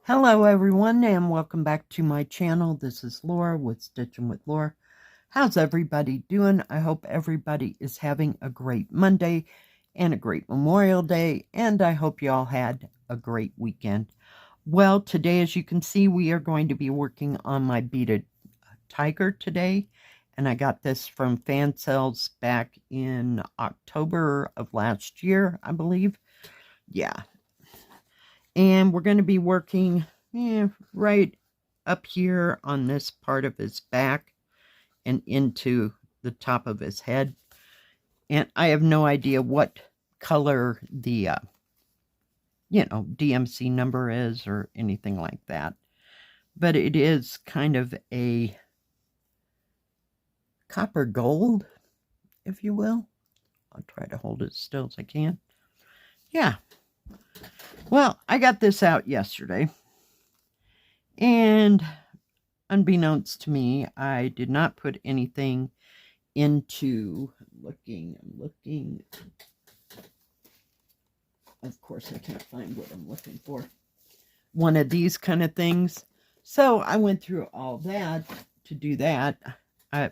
Hello everyone and welcome back to my channel. This is Laura with Stitchin with Laura. How's everybody doing? I hope everybody is having a great Monday and a great Memorial Day, and I hope you all had a great weekend. Well, today, as you can see, we are going to be working on my beaded tiger today, and I got this from Fansells back in October of last year, I believe. Yeah. And we're going to be working right up here on this part of his back and into the top of his head. And I have no idea what color the, DMC number is or anything like that. But it is kind of a copper gold, if you will. I'll try to hold it as still as I can. Yeah. Well, I got this out yesterday. And unbeknownst to me, I did not put anything into I'm looking. Of course, I can't find what I'm looking for. One of these kind of things. So I went through all that to do that.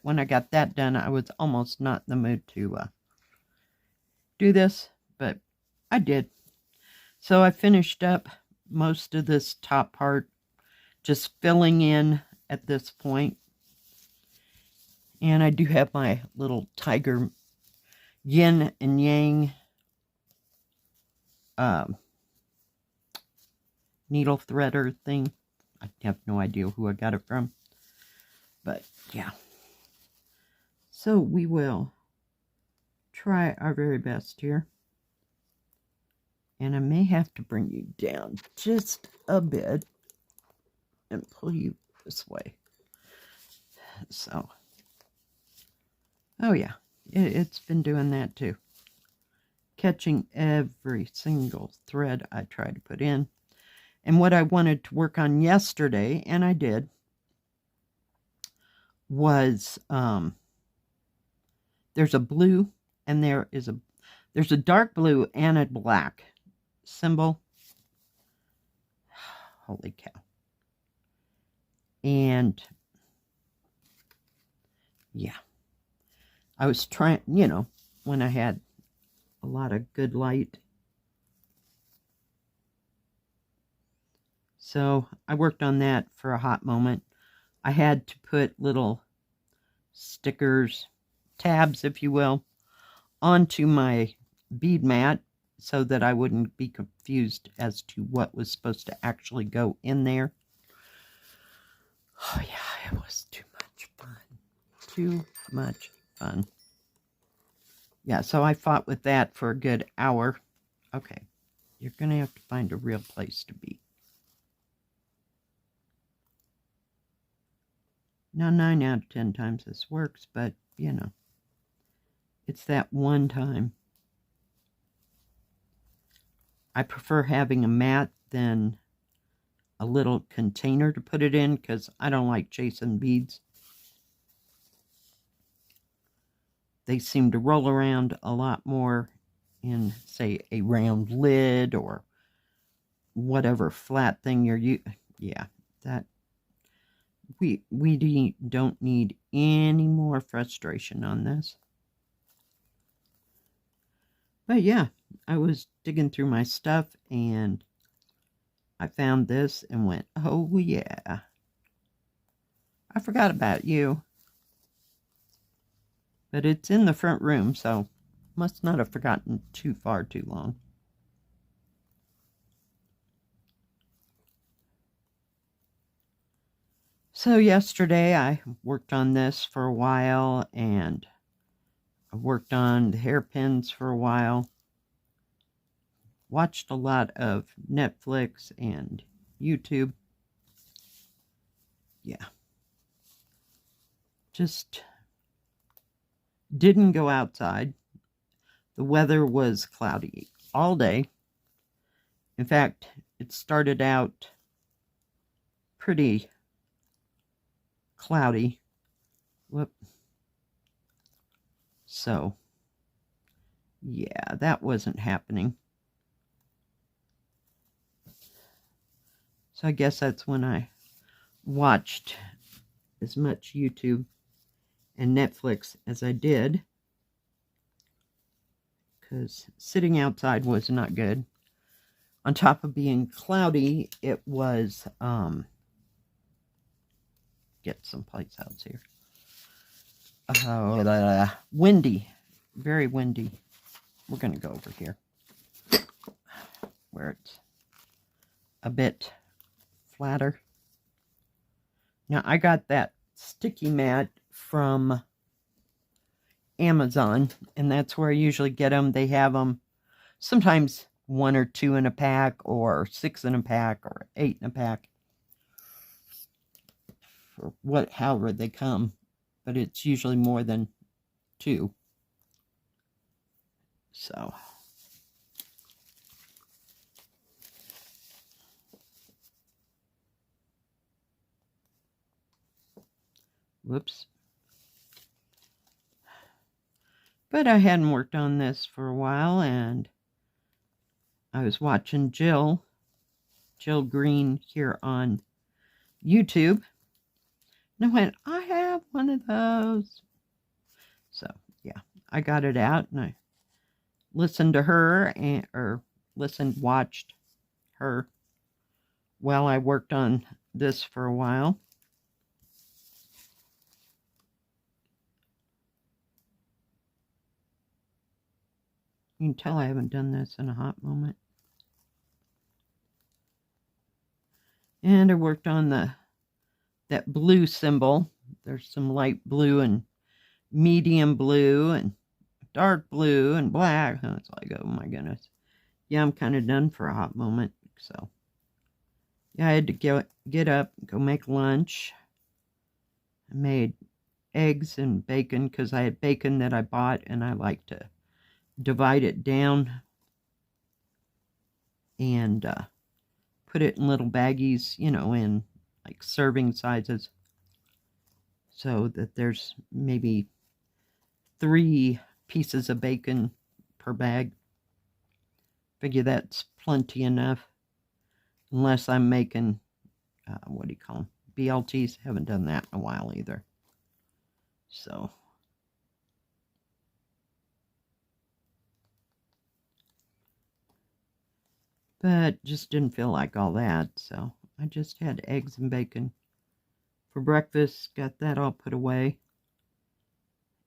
When I got that done, I was almost not in the mood to do this, but I did. So I finished up most of this top part, just filling in at this point. And I do have my little tiger yin and yang needle threader thing. I have no idea who I got it from. But yeah. So we will try our very best here. And I may have to bring you down just a bit and pull you this way. So, oh yeah, it's been doing that too. Catching every single thread I try to put in. And what I wanted to work on yesterday, and I did, was there's a blue and there's a dark blue and a black symbol. Holy cow. And yeah, I was trying, when I had a lot of good light. So I worked on that for a hot moment. I had to put little stickers, tabs, if you will, onto my bead mat so that I wouldn't be confused as to what was supposed to actually go in there. Oh yeah, it was too much fun. Too much fun. Yeah, so I fought with that for a good hour. Okay, you're going to have to find a real place to be. Now, 9 out of 10 times this works, but, it's that one time. I prefer having a mat than a little container to put it in because I don't like chasing beads. They seem to roll around a lot more in, say, a round lid or whatever flat thing you're using. Yeah, that we don't need any more frustration on this. But yeah, I was digging through my stuff and I found this and went, oh yeah, I forgot about you. But it's in the front room, so must not have forgotten too long. So yesterday I worked on this for a while, and I worked on the hairpins for a while. Watched a lot of Netflix and YouTube. Yeah. Just didn't go outside. The weather was cloudy all day. In fact, it started out pretty cloudy. Whoop. So, yeah, that wasn't happening. So I guess that's when I watched as much YouTube and Netflix as I did, because sitting outside was not good. On top of being cloudy, it was, get someplace else here. Windy, very windy. We're going to go over here where it's a bit flatter. Now, I got that sticky mat from Amazon, and that's where I usually get them. They have them sometimes 1 or 2 in a pack, or 6 in a pack, or 8 in a pack, or however they come, but it's usually more than 2. So whoops. But I hadn't worked on this for a while, and I was watching Jill Green here on YouTube, and I went, I have one of those. So yeah, I got it out, and I listened to her, watched her while I worked on this for a while. You can tell I haven't done this in a hot moment. And I worked on that blue symbol. There's some light blue and medium blue and dark blue and black. Oh, it's like, oh my goodness. Yeah, I'm kind of done for a hot moment. So yeah, I had to get up, go make lunch. I made eggs and bacon because I had bacon that I bought, and I like to divide it down and put it in little baggies, you know, in like serving sizes, so that there's maybe 3 pieces of bacon per bag. Figure that's plenty enough, unless I'm making, what do you call them, BLTs. Haven't done that in a while either. So but just didn't feel like all that, so I just had eggs and bacon for breakfast. Got that all put away,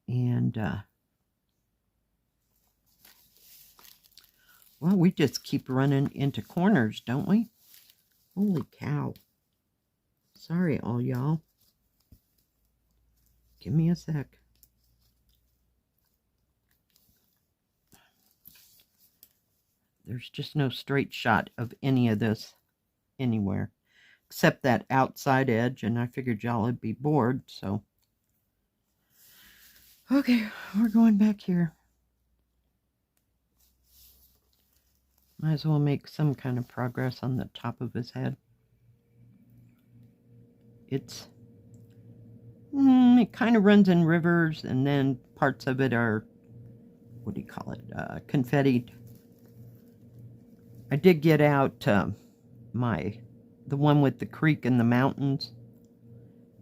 and well, we just keep running into corners, don't we? Holy cow. Sorry, all y'all. Give me a sec. There's just no straight shot of any of this anywhere, except that outside edge, and I figured y'all would be bored, so. Okay, we're going back here. Might as well make some kind of progress on the top of his head. It kind of runs in rivers, and then parts of it are, what do you call it, confettied. I did get out the one with the creek and the mountains.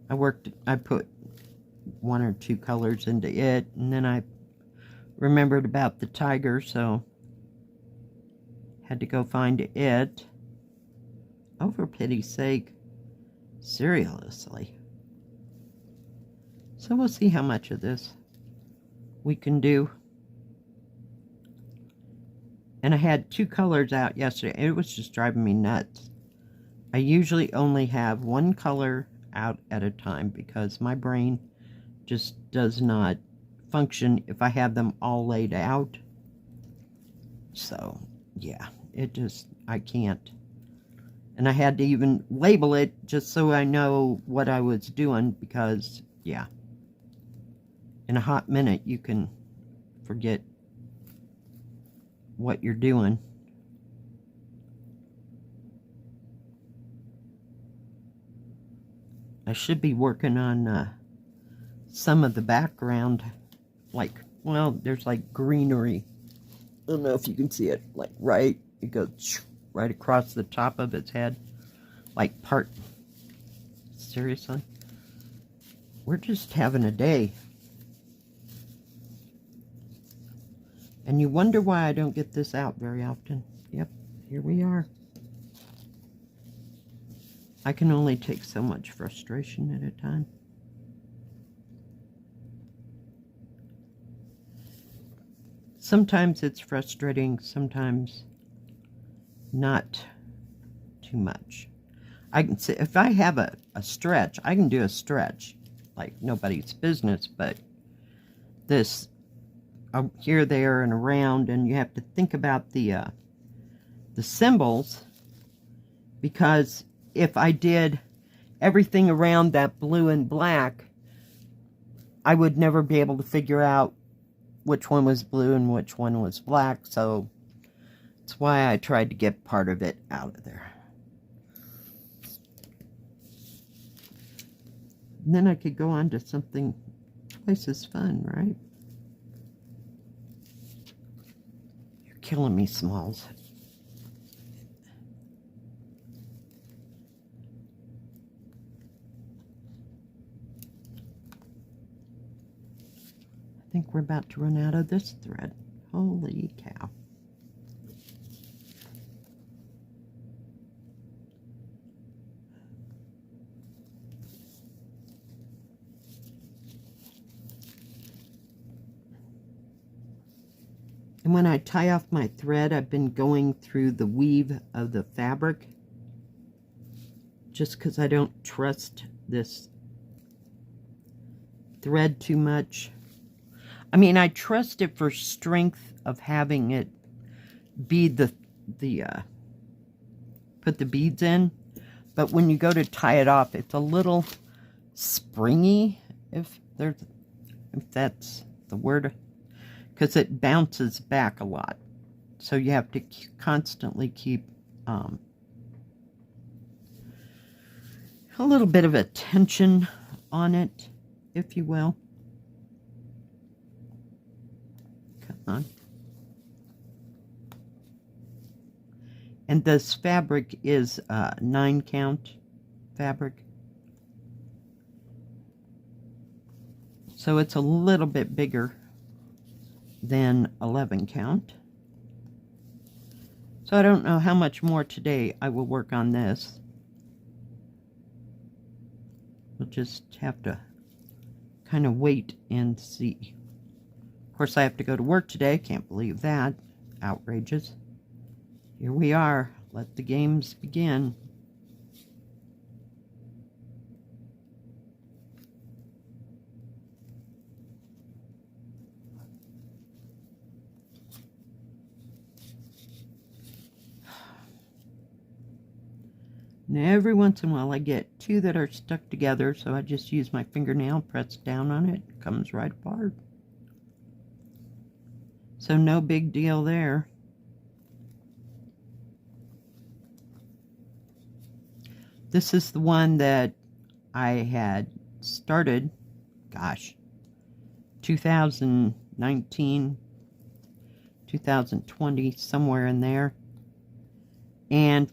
I put 1 or 2 colors into it, and then I remembered about the tiger, so had to go find it. Oh, for pity's sake. Seriously. So we'll see how much of this we can do. And I had 2 colors out yesterday. It was just driving me nuts. I usually only have 1 color out at a time, because my brain just does not function if I have them all laid out. So, yeah, I can't. And I had to even label it just so I know what I was doing, because, yeah, in a hot minute you can forget what you're doing. I should be working on some of the background, like, well, there's like greenery. I don't know if you can see it, like it goes right across the top of its head. Like seriously? We're just having a day. And you wonder why I don't get this out very often. Yep, here we are. I can only take so much frustration at a time. Sometimes it's frustrating, sometimes not too much. I can say, if I have a stretch, I can do a stretch like nobody's business, but this here, there, and around, and you have to think about the symbols, because if I did everything around that blue and black, I would never be able to figure out which one was blue and which one was black, so that's why I tried to get part of it out of there. And then I could go on to something twice as fun, right? You're killing me, Smalls. I think we're about to run out of this thread. Holy cow. And when I tie off my thread, I've been going through the weave of the fabric, just because I don't trust this thread too much. I mean, I trust it for strength of having it bead put the beads in, but when you go to tie it off, it's a little springy, if that's the word, because it bounces back a lot. So you have to constantly keep a little bit of a tension on it, if you will. Come on. And this fabric is 9 count fabric. So it's a little bit bigger than 11 count. So I don't know how much more today I will work on this. We'll just have to kind of wait and see. Of course, I have to go to work today. Can't believe that. Outrageous. Here we are. Let the games begin. And every once in a while I get 2 that are stuck together, so I just use my fingernail, press down on it, it comes right apart. So no big deal there. This is the one that I had started, gosh, 2019, 2020, somewhere in there. And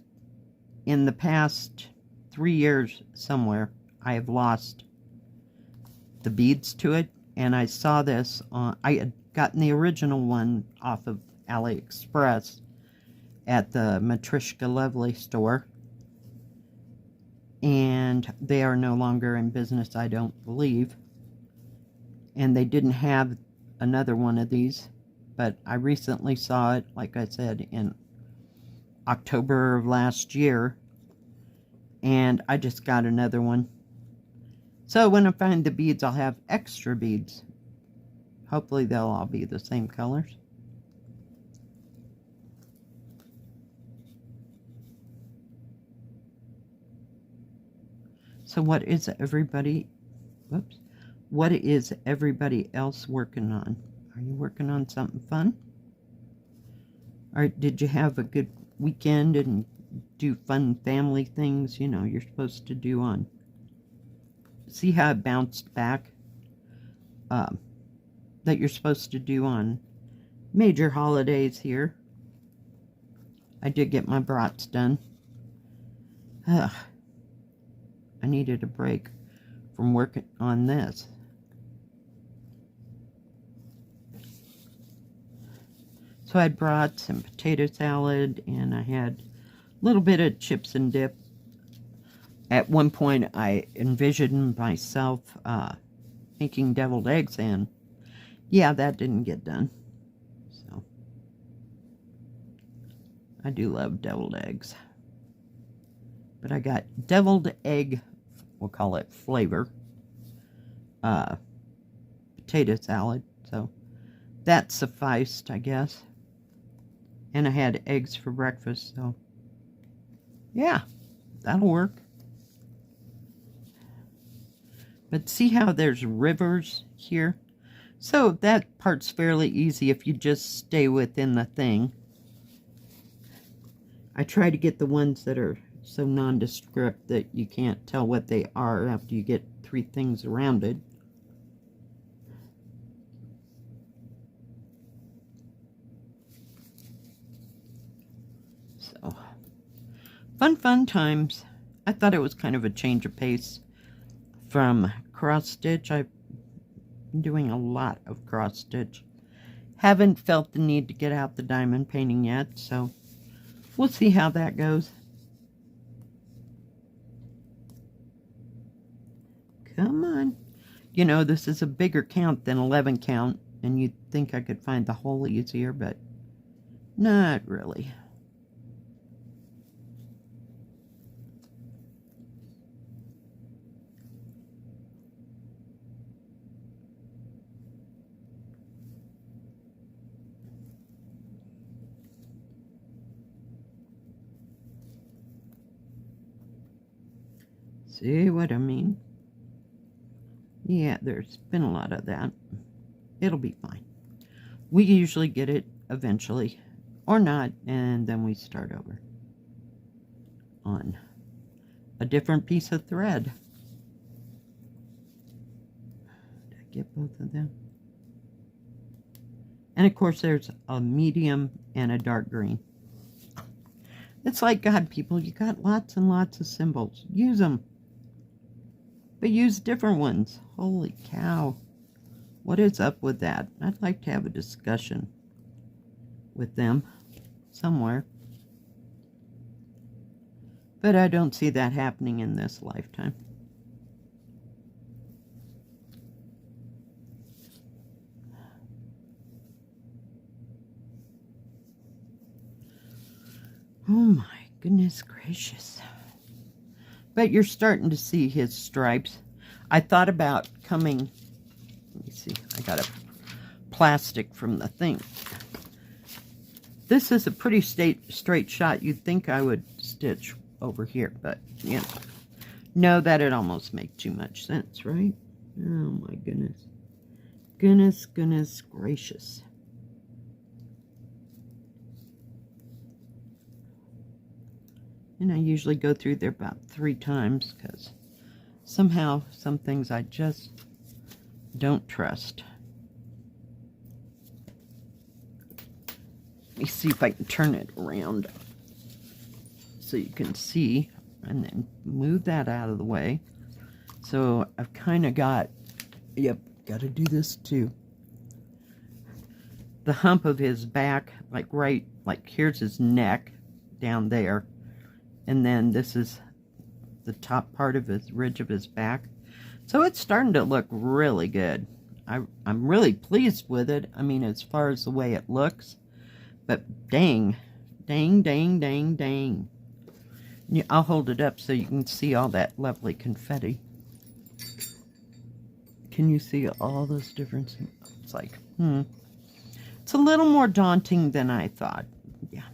in the past 3 years somewhere, I have lost the beads to it. And I saw this on, I had gotten the original one off of AliExpress at the Matrishka Lovely store. And they are no longer in business, I don't believe. And they didn't have another one of these. But I recently saw it, like I said, in October of last year, and I just got another one. So when I find the beads, I'll have extra beads. Hopefully they'll all be the same colors. So what is everybody else working on? Are you working on something fun? Or did you have a good weekend and do fun family things, you know, you're supposed to do on? See how it bounced back? That you're supposed to do on major holidays here. I did get my brats done. Ugh. I needed a break from working on this. So I brought some potato salad, and I had a little bit of chips and dip. At one point, I envisioned myself making deviled eggs, and yeah, that didn't get done. So I do love deviled eggs. But I got deviled egg, we'll call it flavor, potato salad, so that sufficed, I guess. And I had eggs for breakfast, so yeah, that'll work. But see how there's rivers here? So that part's fairly easy if you just stay within the thing. I try to get the ones that are so nondescript that you can't tell what they are after you get 3 things around it. So, fun times. I thought it was kind of a change of pace from cross stitch. I've been doing a lot of cross stitch. Haven't felt the need to get out the diamond painting yet, so we'll see how that goes. Come on. You know, this is a bigger count than 11 count, and you'd think I could find the hole easier, but not really. See what I mean? Yeah, there's been a lot of that. It'll be fine. We usually get it eventually, or not, and then we start over on a different piece of thread. Did I get both of them? And of course there's a medium and a dark green. It's like, God, people, you got lots and lots of symbols. Use them. But use different ones. Holy cow. What is up with that? I'd like to have a discussion with them somewhere. But I don't see that happening in this lifetime. Oh my goodness gracious. But you're starting to see his stripes. I thought about coming, let me see, I got a plastic from the thing. This is a pretty straight shot. You'd think I would stitch over here, but you know, that'd almost make too much sense, right? Oh my goodness. Goodness gracious. And I usually go through there about 3 times because somehow some things I just don't trust. Let me see if I can turn it around so you can see, and then move that out of the way. So I've kind of got, yep, got to do this too. The hump of his back, like right, like here's his neck down there. And then this is the top part of his ridge of his back. So it's starting to look really good. I'm really pleased with it. I mean, as far as the way it looks. But dang. Yeah, I'll hold it up so you can see all that lovely confetti. Can you see all those different things? It's like, It's a little more daunting than I thought. Yeah.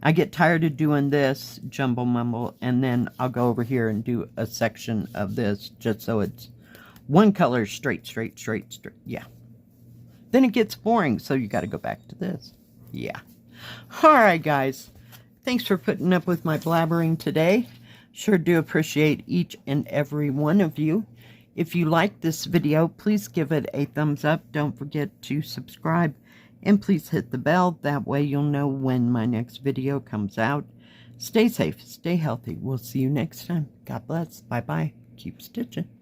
I get tired of doing this jumble mumble, and then I'll go over here and do a section of this just so it's one color straight. Yeah. Then it gets boring, so you got to go back to this. Yeah. All right, guys. Thanks for putting up with my blabbering today. Sure do appreciate each and every one of you. If you like this video, please give it a thumbs up. Don't forget to subscribe. And please hit the bell. That way you'll know when my next video comes out. Stay safe, stay healthy. We'll see you next time. God bless. Bye-bye. Keep stitching.